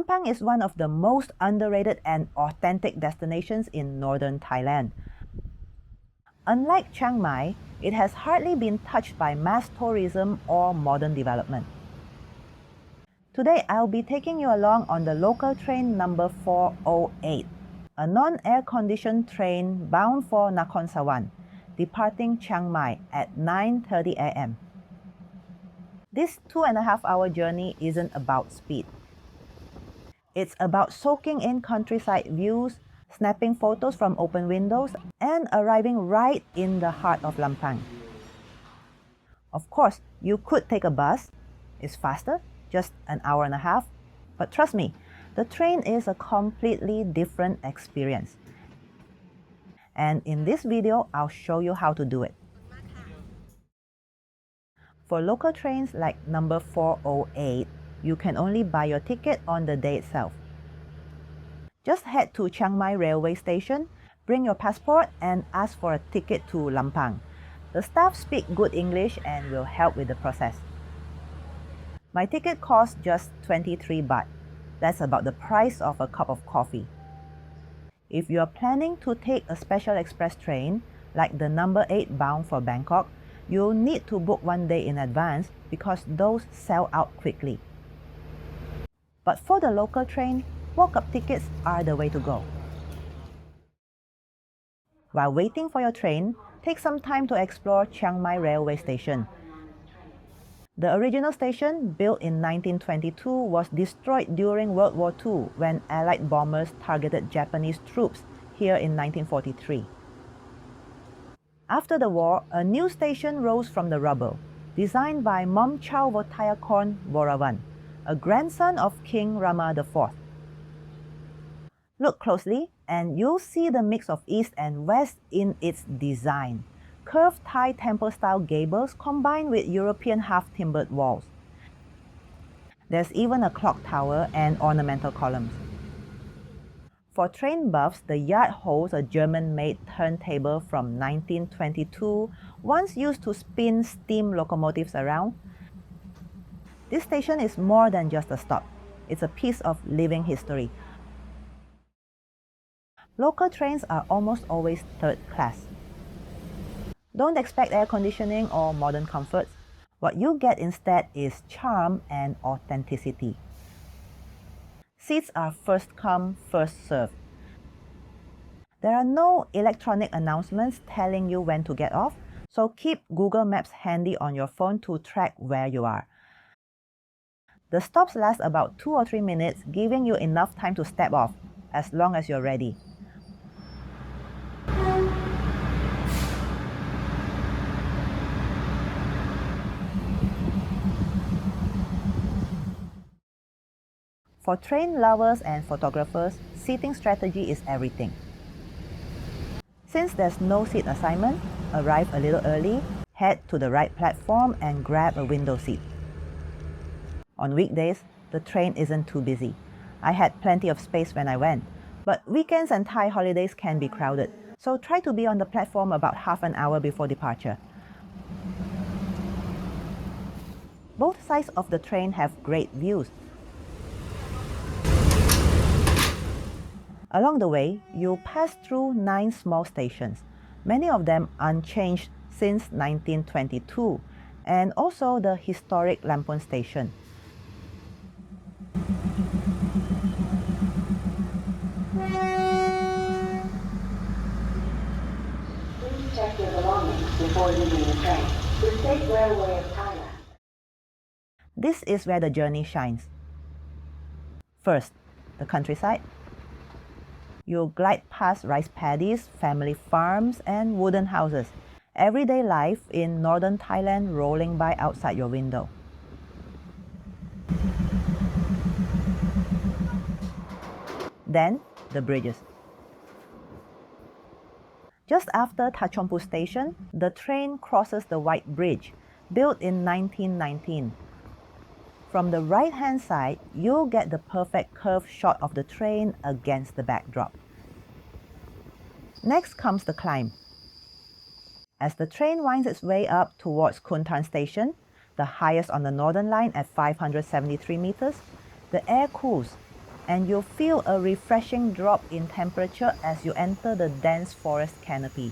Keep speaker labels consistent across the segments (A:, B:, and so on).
A: Lampang is one of the most underrated and authentic destinations in northern Thailand. Unlike Chiang Mai, it has hardly been touched by mass tourism or modern development. Today, I'll be taking you along on the local train number 408, a non-air-conditioned train bound for Nakhon Sawan, departing Chiang Mai at 9:30 a.m. This 2.5-hour journey isn't about speed. It's about soaking in countryside views, snapping photos from open windows, and arriving right in the heart of Lampang. Of course, you could take a bus. It's faster, just an hour and a half. But trust me, the train is a completely different experience. And in this video, I'll show you how to do it. For local trains like number 408, you can only buy your ticket on the day itself. Just head to Chiang Mai Railway Station, bring your passport, and ask for a ticket to Lampang. The staff speak good English and will help with the process. My ticket cost just 23 baht. That's about the price of a cup of coffee. If you are planning to take a special express train, like the number 8 bound for Bangkok, you'll need to book one day in advance because those sell out quickly. But for the local train, walk-up tickets are the way to go. While waiting for your train, take some time to explore Chiang Mai Railway Station. The original station, built in 1922, was destroyed during World War II when Allied bombers targeted Japanese troops here in 1943. After the war, a new station rose from the rubble, designed by Momchau Votayakon Boravan, a grandson of King Rama IV. Look closely and you'll see the mix of East and West in its design. Curved Thai temple-style gables combined with European half-timbered walls. There's even a clock tower and ornamental columns. For train buffs, the yard holds a German-made turntable from 1922, once used to spin steam locomotives around. This station is more than just a stop. It's a piece of living history. Local trains are almost always third class. Don't expect air conditioning or modern comforts. What you get instead is charm and authenticity. Seats are first come, first served. There are no electronic announcements telling you when to get off, so keep Google Maps handy on your phone to track where you are. The stops last about 2 or 3 minutes, giving you enough time to step off, as long as you're ready. For train lovers and photographers, seating strategy is everything. Since there's no seat assignment, arrive a little early, head to the right platform and grab a window seat. On weekdays, the train isn't too busy. I had plenty of space when I went, but weekends and Thai holidays can be crowded, so try to be on the platform about half an hour before departure. Both sides of the train have great views. Along the way, you'll pass through 9 small stations, many of them unchanged since 1922, and also the historic Lampang station.
B: Please check your belongings before leaving the train. The State Railway of Thailand.
A: This is where the journey shines. First, the countryside. You'll glide past rice paddies, family farms, and wooden houses. Everyday life in northern Thailand rolling by outside your window. Then, the bridges. Just after Tachonpu Station, the train crosses the White Bridge, built in 1919. From the right-hand side, you'll get the perfect curved shot of the train against the backdrop. Next comes the climb. As the train winds its way up towards Khuntan Station, the highest on the northern line at 573 meters, the air cools. and you'll feel a refreshing drop in temperature as you enter the dense forest canopy.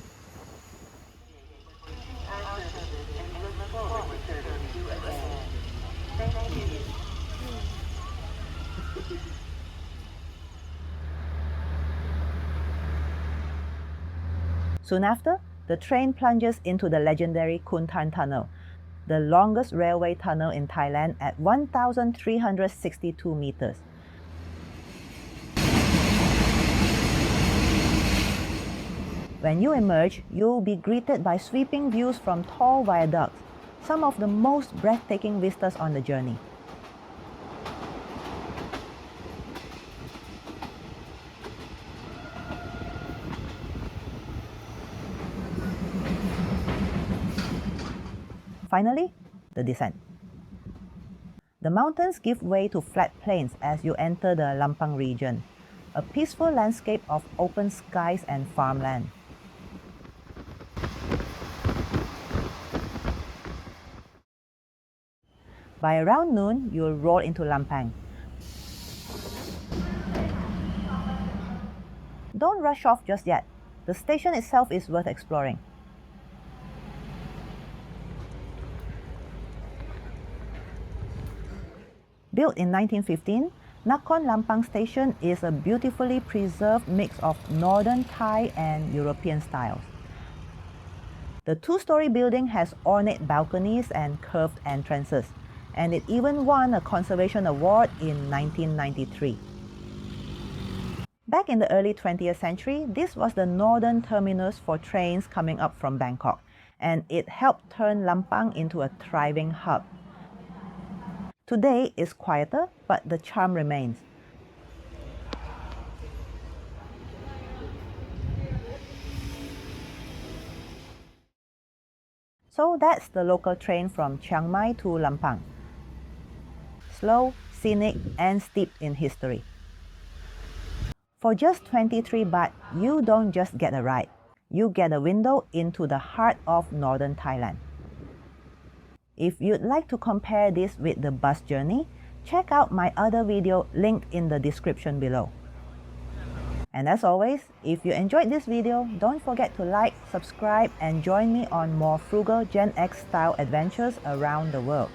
A: Soon after, the train plunges into the legendary Khuntan Tunnel, the longest railway tunnel in Thailand at 1,362 meters. When you emerge, you'll be greeted by sweeping views from tall viaducts, some of the most breathtaking vistas on the journey. Finally, the descent. The mountains give way to flat plains as you enter the Lampang region, a peaceful landscape of open skies and farmland. By around noon, you'll roll into Lampang. Don't rush off just yet. The station itself is worth exploring. Built in 1915, Nakhon Lampang Station is a beautifully preserved mix of Northern Thai and European styles. The two-story building has ornate balconies and curved entrances, and it even won a conservation award in 1993. Back in the early 20th century, this was the northern terminus for trains coming up from Bangkok, and it helped turn Lampang into a thriving hub. Today is quieter, but the charm remains. So that's the local train from Chiang Mai to Lampang. Slow, scenic, and steeped in history. For just 23 baht, you don't just get a ride. You get a window into the heart of northern Thailand. If you'd like to compare this with the bus journey, check out my other video linked in the description below. And as always, if you enjoyed this video, don't forget to like, subscribe, and join me on more frugal Gen X style adventures around the world.